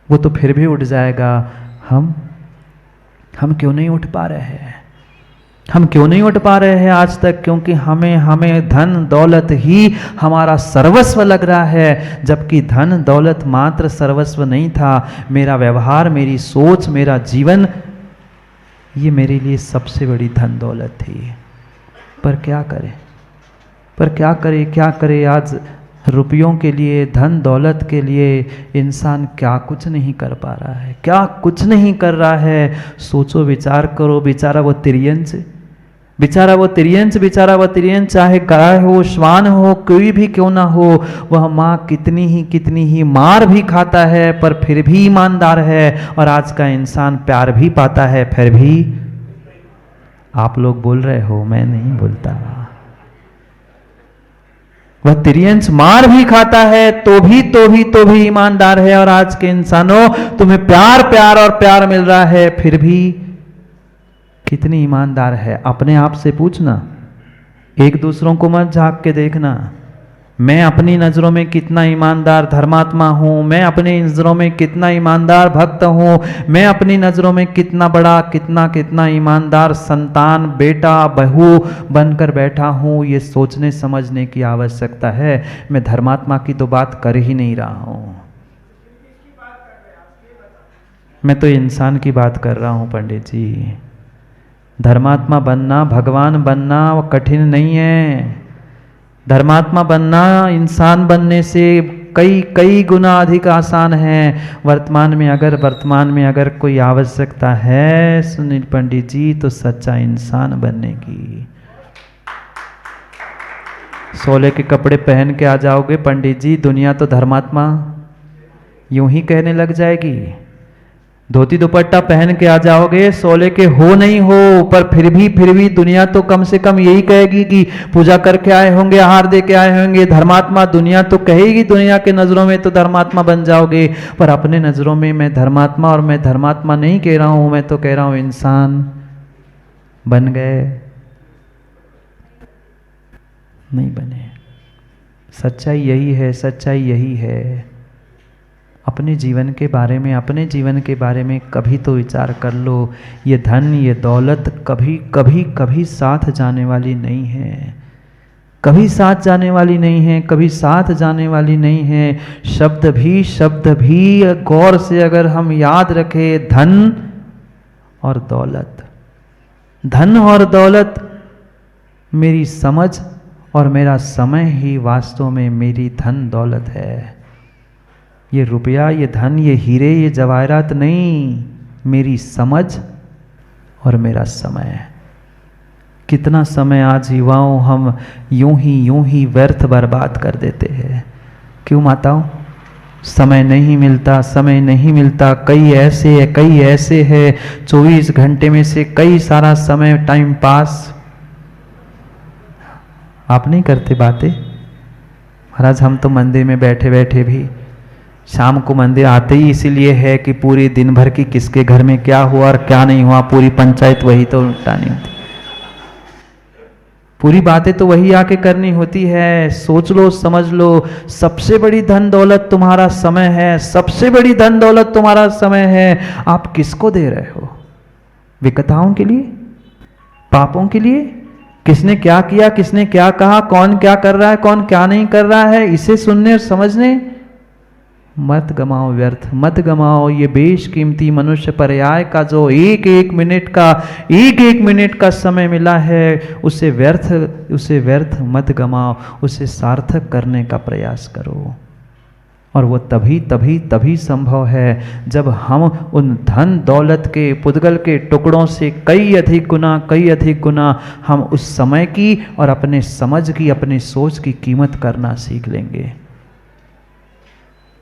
वो तो फिर भी उठ जाएगा। हम क्यों नहीं उठ पा रहे हैं? हम क्यों नहीं उठ पा रहे हैं आज तक? क्योंकि हमें धन दौलत ही हमारा सर्वस्व लग रहा है, जबकि धन दौलत मात्र सर्वस्व नहीं था। मेरा व्यवहार, मेरी सोच, मेरा जीवन, ये मेरे लिए सबसे बड़ी धन दौलत थी। पर क्या करें, क्या करे? आज रुपयों के लिए, धन दौलत के लिए इंसान क्या कुछ नहीं कर पा रहा है, क्या कुछ नहीं कर रहा है। सोचो, विचार करो। बेचारा वो तिर्यंच, चाहे गाय हो, श्वान हो, कोई भी क्यों ना हो, वह माँ कितनी ही मार भी खाता है पर फिर भी ईमानदार है। और आज का इंसान प्यार भी पाता है फिर भी, आप लोग बोल रहे हो, मैं नहीं बोलता। वह तिर्यंच मार भी खाता है तो भी ईमानदार है। और आज के इंसानों, तुम्हें प्यार मिल रहा है फिर भी कितनी ईमानदार है? अपने आप से पूछना, एक दूसरों को मत झांक के देखना। मैं अपनी नजरों में कितना ईमानदार धर्मात्मा हूं, मैं अपनी नजरों में कितना ईमानदार भक्त हूं, मैं अपनी नजरों में कितना बड़ा, कितना ईमानदार संतान, बेटा, बहू बनकर बैठा हूं। ये सोचने समझने की आवश्यकता है। मैं धर्मात्मा की तो बात कर ही नहीं रहा हूं, मैं तो इंसान की बात कर रहा हूं पंडित जी। धर्मात्मा बनना, भगवान बनना कठिन नहीं है। धर्मात्मा बनना इंसान बनने से कई गुना अधिक आसान है। वर्तमान में अगर कोई आवश्यकता है सुनील पंडित जी, तो सच्चा इंसान बनने की। सोले के कपड़े पहन के आ जाओगे पंडित जी, दुनिया तो धर्मात्मा यूं ही कहने लग जाएगी। धोती दुपट्टा पहन के आ जाओगे, सोले के हो नहीं हो, पर फिर भी दुनिया तो कम से कम यही कहेगी कि पूजा करके आए होंगे, आहार दे के आए होंगे, धर्मात्मा। दुनिया तो कहेगी, दुनिया के नजरों में तो धर्मात्मा बन जाओगे, पर अपने नजरों में मैं धर्मात्मा, और मैं धर्मात्मा नहीं कह रहा हूं, मैं तो कह रहा हूं इंसान बन गए, नहीं बने। सच्चाई यही है। अपने जीवन के बारे में कभी तो विचार कर लो। ये धन, ये दौलत कभी साथ जाने वाली नहीं है, कभी साथ जाने वाली नहीं है। शब्द भी गौर से अगर हम याद रखें, धन और दौलत मेरी समझ और मेरा समय ही वास्तव में मेरी धन दौलत है। ये रुपया, ये धन, ये हीरे, ये जवाहरात नहीं, मेरी समझ और मेरा समय। कितना समय आज युवाओं हम यूं ही व्यर्थ बर्बाद कर देते हैं। क्यों माताओं? समय नहीं मिलता। कई ऐसे है 24 घंटे में से कई सारा समय टाइम पास। आप नहीं करते बातें? महाराज हम तो मंदिर में बैठे भी शाम को मंदिर आते ही इसीलिए है कि पूरी दिन भर की किसके घर में क्या हुआ और क्या नहीं हुआ, पूरी पंचायत वही तो निपटानी होती, पूरी बातें तो वही आके करनी होती है। सोच लो, समझ लो, सबसे बड़ी धन दौलत तुम्हारा समय है। आप किसको दे रहे हो? विकताओं के लिए? पापों के लिए? किसने क्या किया, किसने क्या कहा, कौन क्या कर रहा है, कौन क्या नहीं कर रहा है, इसे सुनने और समझने मत गमाओ, व्यर्थ मत गमाओ। ये बेशकीमती मनुष्य पर्याय का जो एक मिनट का समय मिला है, उसे व्यर्थ मत गमाओ, उसे सार्थक करने का प्रयास करो। और वो तभी संभव है जब हम उन धन दौलत के पुद्गल के टुकड़ों से कई अधिक गुना हम उस समय की और अपने समझ की, अपने सोच की कीमत करना सीख लेंगे।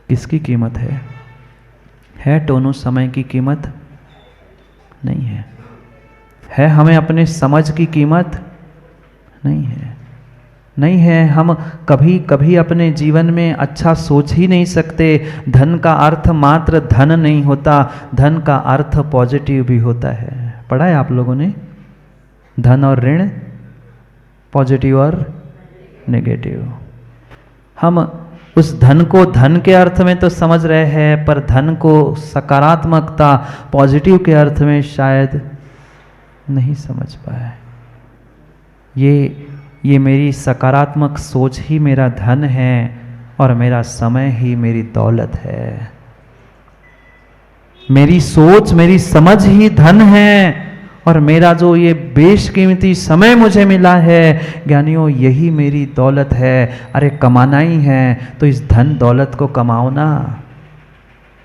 किसकी कीमत है टोनू? समय की कीमत नहीं है। है हमें अपने समझ की कीमत नहीं है। हम कभी अपने जीवन में अच्छा सोच ही नहीं सकते। धन का अर्थ मात्र धन नहीं होता, धन का अर्थ पॉजिटिव भी होता है। पढ़ा है आप लोगों ने? धन और ऋण, पॉजिटिव और नेगेटिव। हम उस धन को धन के अर्थ में तो समझ रहे हैं, पर धन को सकारात्मकता पॉजिटिव के अर्थ में शायद नहीं समझ पाए। ये मेरी सकारात्मक सोच ही मेरा धन है और मेरा समय ही मेरी दौलत है। मेरी सोच मेरी समझ ही धन है और मेरा जो ये बेशकीमती समय मुझे मिला है ज्ञानियों, यही मेरी दौलत है। अरे कमाना ही है तो इस धन दौलत को कमाओ ना,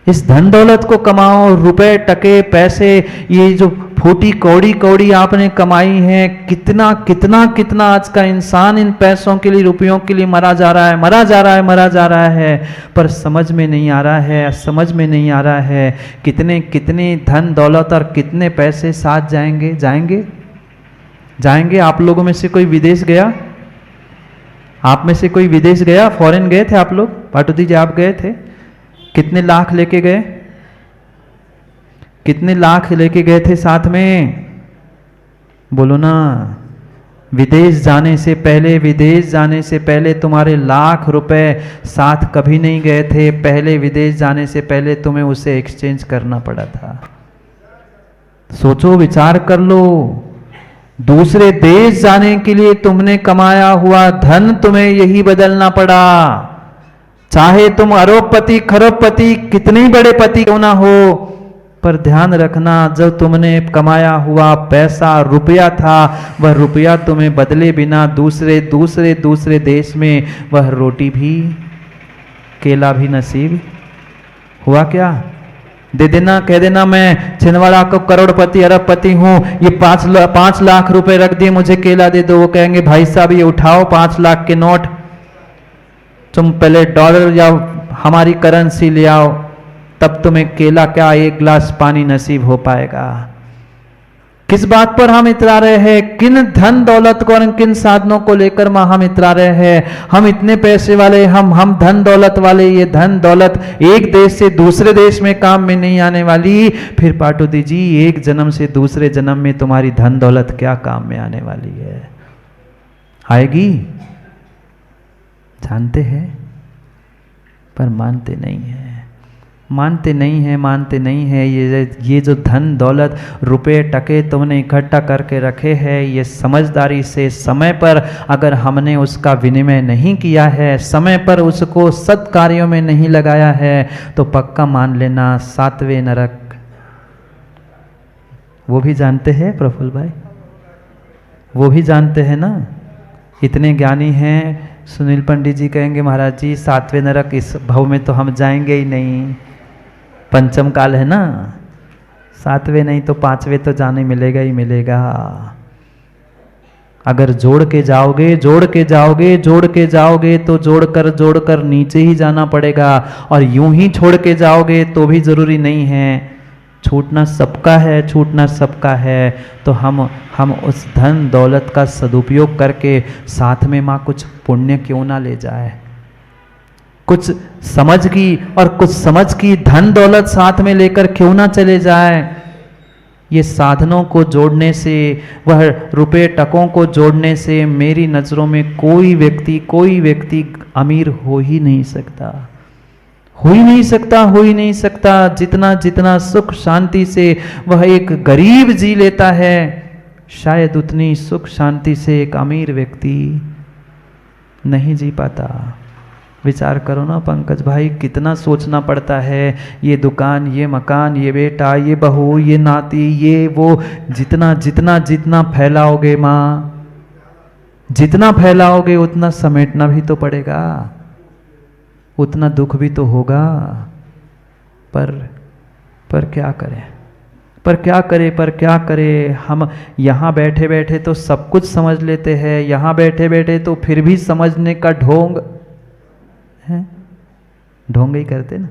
इस धन दौलत को कमाओ। रुपए टके पैसे ये जो फूटी कौड़ी कौड़ी आपने कमाई है, कितना कितना कितना आज का इंसान इन पैसों के लिए रुपयों के लिए मरा जा रहा है, मरा जा रहा है, मरा जा रहा है, पर समझ में नहीं आ रहा है, समझ में नहीं आ रहा है कितने कितने धन दौलत और कितने पैसे साथ जाएंगे। जाएंगे जाएंगे। आप लोगों में से कोई विदेश गया? आप में से कोई विदेश गया? फॉरेन गए थे आप लोग? पाटुदी जी आप गए थे? कितने लाख लेके गए? कितने लाख लेके गए थे साथ में? बोलो ना। विदेश जाने से पहले, विदेश जाने से पहले तुम्हारे लाख रुपए साथ कभी नहीं गए थे। पहले विदेश जाने से पहले तुम्हें उसे एक्सचेंज करना पड़ा था। सोचो, विचार कर लो। दूसरे देश जाने के लिए तुमने कमाया हुआ धन तुम्हें यही बदलना पड़ा। चाहे तुम अरबपति खरबपति कितने बड़े पति क्यों ना हो, पर ध्यान रखना जब तुमने कमाया हुआ पैसा रुपया था, वह रुपया तुम्हें बदले बिना दूसरे दूसरे दूसरे देश में वह रोटी भी केला भी नसीब हुआ क्या? दे देना, कह देना मैं छिंदवाड़ा को करोड़पति अरबपति हूं, ये 5 लाख रुपए रख दिए, मुझे केला दे दो। वो कहेंगे भाई साहब ये उठाओ 5 लाख के नोट, तुम पहले डॉलर या हमारी करेंसी ले आओ, तब तुम्हें केला क्या 1 गिलास पानी नसीब हो पाएगा। किस बात पर हम इतरा रहे हैं? किन धन दौलत को और किन साधनों को लेकर हम इतरा रहे हैं? हम इतने पैसे वाले, हम धन दौलत वाले। ये धन दौलत एक देश से दूसरे देश में काम में नहीं आने वाली। फिर पाटुदी जी एक जन्म से दूसरे जन्म में तुम्हारी धन दौलत क्या काम में आने वाली है? आएगी? जानते हैं पर मानते नहीं है, मानते नहीं है, मानते नहीं है। ये जो धन दौलत रुपए टके तुमने इकट्ठा करके रखे हैं, ये समझदारी से समय पर अगर हमने उसका विनिमय नहीं किया है, समय पर उसको सत् कार्यों में नहीं लगाया है, तो पक्का मान लेना 7वें नरक। वो भी जानते हैं प्रफुल्ल भाई, वो भी जानते हैं ना, इतने ज्ञानी हैं। सुनील पंडित जी कहेंगे महाराज जी 7वें नरक इस भव में तो हम जाएंगे ही नहीं, पंचम काल है ना, 7वें नहीं तो 5वें तो जाने मिलेगा ही मिलेगा। अगर जोड़ के जाओगे, जोड़ के जाओगे, जोड़ के जाओगे तो जोड़कर नीचे ही जाना पड़ेगा, और यूं ही छोड़ के जाओगे तो भी जरूरी नहीं है। छूटना सबका है, छूटना सबका है। तो हम उस धन दौलत का सदुपयोग करके साथ में माँ कुछ पुण्य क्यों ना ले जाए, कुछ समझ की और कुछ समझ की धन दौलत साथ में लेकर क्यों ना चले जाए। ये साधनों को जोड़ने से, वह रुपए टकों को जोड़ने से मेरी नज़रों में कोई व्यक्ति अमीर हो ही नहीं सकता, हो ही नहीं सकता, हो ही नहीं सकता। जितना सुख शांति से वह एक गरीब जी लेता है, शायद उतनी सुख शांति से एक अमीर व्यक्ति नहीं जी पाता। विचार करो ना पंकज भाई, कितना सोचना पड़ता है। ये दुकान, ये मकान, ये बेटा, ये बहू, ये नाती, ये वो, जितना फैलाओगे माँ, जितना फैलाओगे उतना समेटना भी तो पड़ेगा, उतना दुख भी तो होगा। पर क्या करें, पर क्या करें। हम यहाँ बैठे बैठे तो सब कुछ समझ लेते हैं, यहाँ बैठे बैठे तो फिर भी समझने का ढोंग है, ढोंग ही करते ना।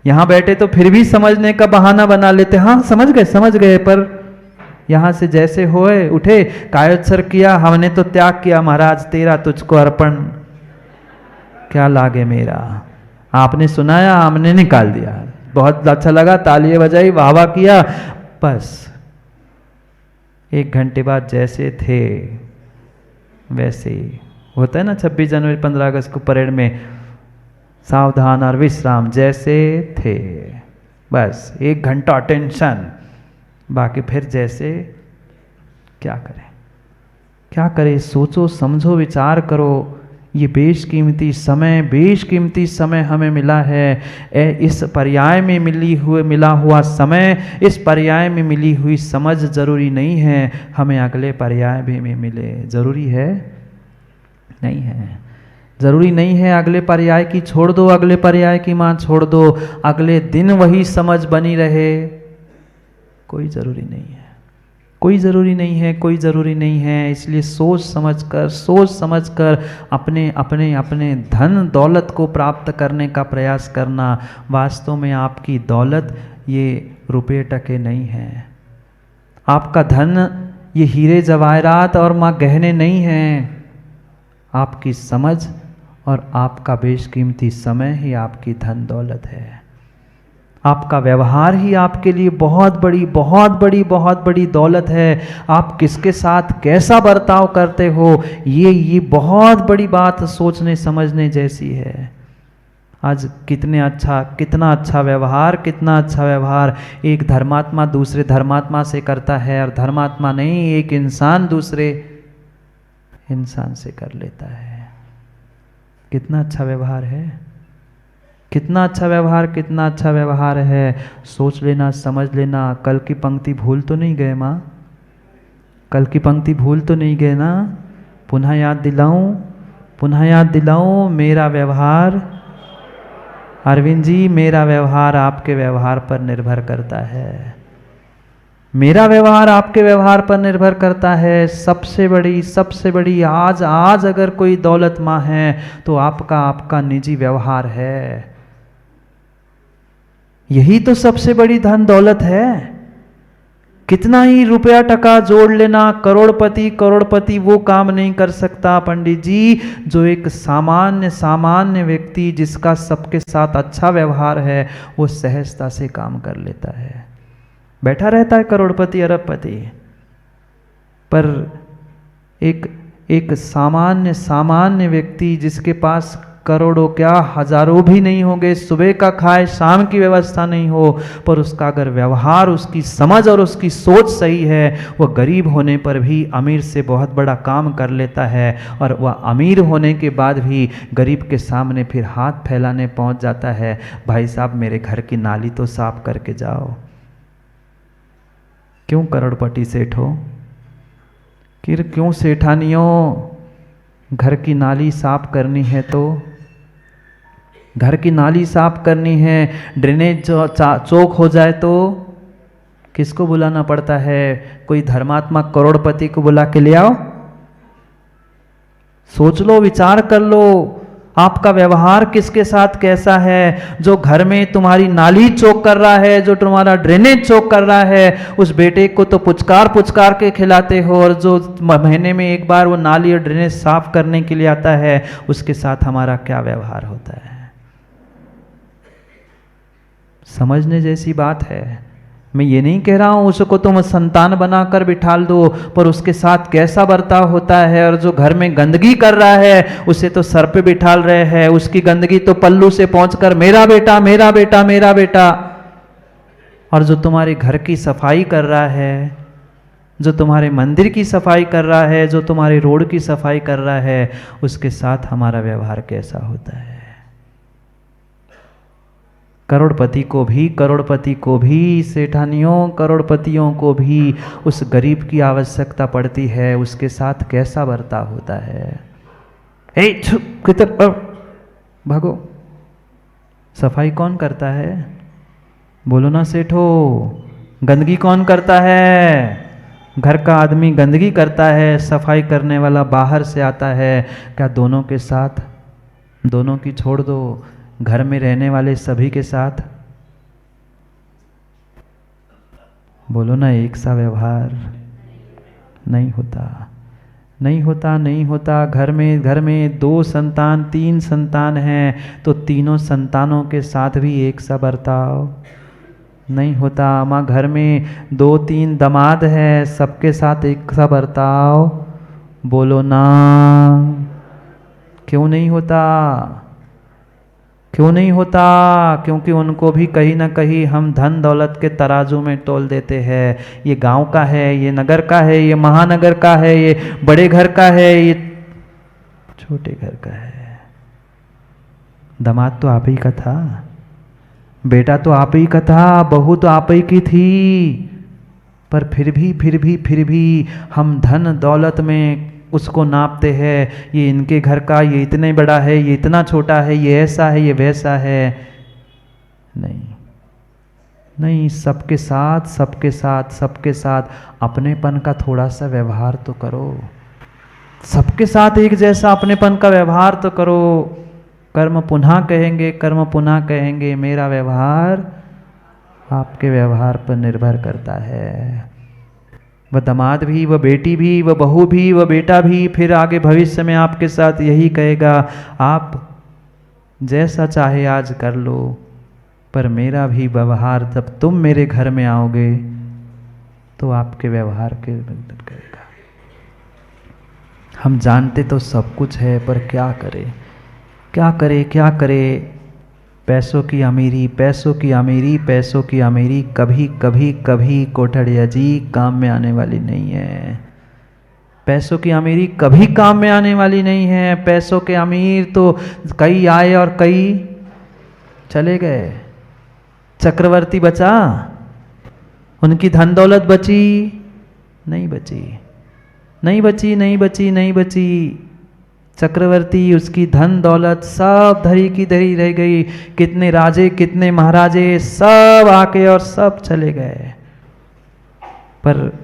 यहाँ बैठे तो फिर भी समझने का बहाना बना लेते, हाँ समझ गए, पर यहाँ से जैसे होए उठे, कायोत्सर्ग किया, हमने तो त्याग किया महाराज, तेरा तुझको अर्पण, क्या लागे मेरा। आपने सुनाया, हमने निकाल दिया, बहुत अच्छा लगा, तालियां बजाई, वाह वाह किया, बस 1 घंटे बाद जैसे थे वैसे ही। होता है ना 26 जनवरी 15 अगस्त को परेड में सावधान और विश्राम जैसे थे, बस 1 घंटा टेंशन, बाकी फिर जैसे। क्या करें, क्या करें? सोचो समझो विचार करो। ये बेशकीमती समय हमें मिला है। इस पर्याय में मिला हुआ समय, इस पर्याय में मिली हुई समझ जरूरी नहीं है हमें अगले पर्याय भी में मिले। जरूरी है? नहीं है, जरूरी नहीं है। अगले पर्याय की छोड़ दो, अगले पर्याय की माँ छोड़ दो, अगले दिन वही समझ बनी रहे, कोई जरूरी नहीं है, कोई ज़रूरी नहीं है, कोई ज़रूरी नहीं है। इसलिए सोच समझकर अपने अपने अपने धन दौलत को प्राप्त करने का प्रयास करना। वास्तव में आपकी दौलत ये रुपये टके नहीं है, आपका धन ये हीरे जवाहरात और माँ गहने नहीं हैं। आपकी समझ और आपका बेशकीमती समय ही आपकी धन दौलत है। आपका व्यवहार ही आपके लिए बहुत बड़ी दौलत है। आप किसके साथ कैसा बर्ताव करते हो, ये बहुत बड़ी बात सोचने समझने जैसी है। आज कितना अच्छा व्यवहार एक धर्मात्मा दूसरे धर्मात्मा से करता है, और धर्मात्मा नहीं, एक इंसान दूसरे इंसान से कर लेता है। कितना अच्छा व्यवहार है, कितना अच्छा व्यवहार है। सोच लेना, समझ लेना। कल की पंक्ति भूल तो नहीं गए माँ? कल की पंक्ति भूल तो नहीं गए ना? पुनः याद दिलाऊं मेरा व्यवहार, अरविंद जी मेरा व्यवहार आपके व्यवहार पर निर्भर करता है। मेरा व्यवहार आपके व्यवहार पर निर्भर करता है। सबसे बड़ी आज अगर कोई दौलत माँ है तो आपका निजी व्यवहार है। यही तो सबसे बड़ी धन दौलत है। कितना ही रुपया टका जोड़ लेना, करोड़पति वो काम नहीं कर सकता पंडित जी, जो एक सामान्य व्यक्ति जिसका सबके साथ अच्छा व्यवहार है, वो सहजता से काम कर लेता है। बैठा रहता है करोड़पति अरबपति, पर एक सामान्य व्यक्ति जिसके पास करोड़ों क्या हजारों भी नहीं होंगे, सुबह का खाए शाम की व्यवस्था नहीं हो, पर उसका अगर व्यवहार, उसकी समझ और उसकी सोच सही है, वह गरीब होने पर भी अमीर से बहुत बड़ा काम कर लेता है, और वह अमीर होने के बाद भी गरीब के सामने फिर हाथ फैलाने पहुंच जाता है, भाई साहब मेरे घर की नाली तो साफ करके जाओ। क्यों करोड़पति सेठ हो? क्यों सेठानियों? घर की नाली साफ करनी है तो घर की नाली साफ करनी है, ड्रेनेज चौक हो जाए तो किसको बुलाना पड़ता है? कोई धर्मात्मा करोड़पति को बुला के ले आओ। सोच लो, विचार कर लो, आपका व्यवहार किसके साथ कैसा है? जो घर में तुम्हारी नाली चौक कर रहा है, जो तुम्हारा ड्रेनेज चौक कर रहा है, उस बेटे को तो पुचकार के खिलाते हो, और जो महीने में एक बार वो नाली और ड्रेनेज साफ करने के लिए आता है, उसके साथ हमारा क्या व्यवहार होता है? समझने जैसी बात है। मैं ये नहीं कह रहा हूं उसको तुम संतान बनाकर बिठा दो, पर उसके साथ कैसा बर्ताव होता है। और जो घर में गंदगी कर रहा है, उसे तो सर पे बिठा रहे हैं, उसकी गंदगी तो पल्लू से पहुंचकर मेरा बेटा मेरा बेटा मेरा बेटा। और जो तुम्हारे घर की सफाई कर रहा है, जो तुम्हारे मंदिर की सफाई कर रहा है, जो तुम्हारे रोड की सफाई कर रहा है, उसके साथ हमारा व्यवहार कैसा होता है? करोड़पति को भी सेठानियों, करोड़पतियों को भी उस गरीब की आवश्यकता पड़ती है, उसके साथ कैसा बर्ताव होता है? किधर भागो। सफाई कौन करता है? बोलो ना सेठो। गंदगी कौन करता है? घर का आदमी गंदगी करता है, सफाई करने वाला बाहर से आता है। क्या दोनों के साथ? दोनों की छोड़ दो, घर में रहने वाले सभी के साथ बोलो ना, एक सा व्यवहार नहीं होता। घर में 2 संतान 3 संतान हैं, तो तीनों संतानों के साथ भी एक सा बर्ताव नहीं होता। माँ घर में 2-3 दामाद है, सबके साथ एक सा बर्ताव बोलो ना, क्यों नहीं होता? क्यों नहीं होता? क्योंकि उनको भी कहीं ना कहीं हम धन दौलत के तराजू में तोल देते हैं। ये गांव का है, ये नगर का है, ये महानगर का है, ये बड़े घर का है, ये छोटे घर का है। दामाद तो आप ही का था, बेटा तो आप ही का था, बहू तो आप ही की थी, पर फिर भी हम धन दौलत में उसको नापते हैं। ये इनके घर का, ये इतने बड़ा है, ये इतना छोटा है, ये ऐसा है, ये वैसा है। नहीं नहीं, सबके साथ अपनेपन का थोड़ा सा व्यवहार तो करो। सबके साथ एक जैसा अपनेपन का व्यवहार तो करो। कर्म पुनः कहेंगे, मेरा व्यवहार आपके व्यवहार पर निर्भर करता है। वह दामाद भी, वह बेटी भी, वह बहू भी, वह बेटा भी फिर आगे भविष्य में आपके साथ यही कहेगा, आप जैसा चाहे आज कर लो, पर मेरा भी व्यवहार जब तुम मेरे घर में आओगे तो आपके व्यवहार के निर्भर करेगा। हम जानते तो सब कुछ है, पर क्या करें? पैसों की अमीरी कभी कोठड़िया जी काम में आने वाली नहीं है। पैसों की अमीरी कभी काम में आने वाली नहीं है। पैसों के अमीर तो कई आए और कई चले गए। चक्रवर्ती बचा, उनकी धन दौलत बची? नहीं बची। चक्रवर्ती, उसकी धन दौलत सब धरी की धरी रह गई। कितने राजे, कितने महाराजे सब आके और सब चले गए। पर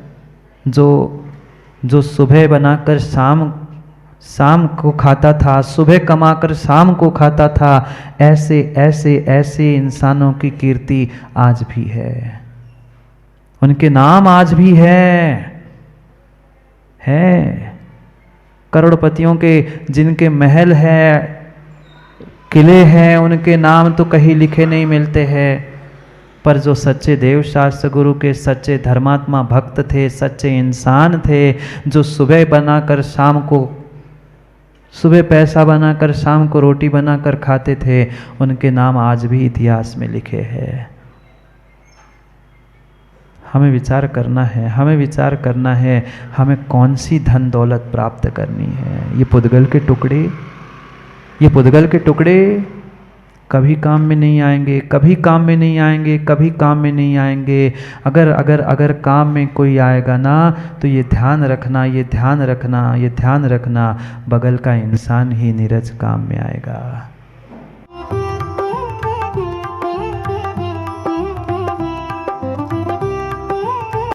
जो सुबह बनाकर शाम को खाता था, सुबह कमाकर शाम को खाता था, ऐसे इंसानों की कीर्ति आज भी है, उनके नाम आज भी है। करोड़पतियों के जिनके महल है, किले हैं, उनके नाम तो कहीं लिखे नहीं मिलते हैं, पर जो सच्चे देव शास्त्र गुरु के सच्चे धर्मात्मा भक्त थे, सच्चे इंसान थे, जो सुबह पैसा बनाकर शाम को रोटी बनाकर खाते थे, उनके नाम आज भी इतिहास में लिखे हैं। हमें विचार करना है हमें कौन सी धन दौलत प्राप्त करनी है। ये पुद्गल के टुकड़े कभी काम में नहीं आएंगे। अगर काम में कोई आएगा ना, तो ये ध्यान रखना, बगल का इंसान ही नीरज काम में आएगा।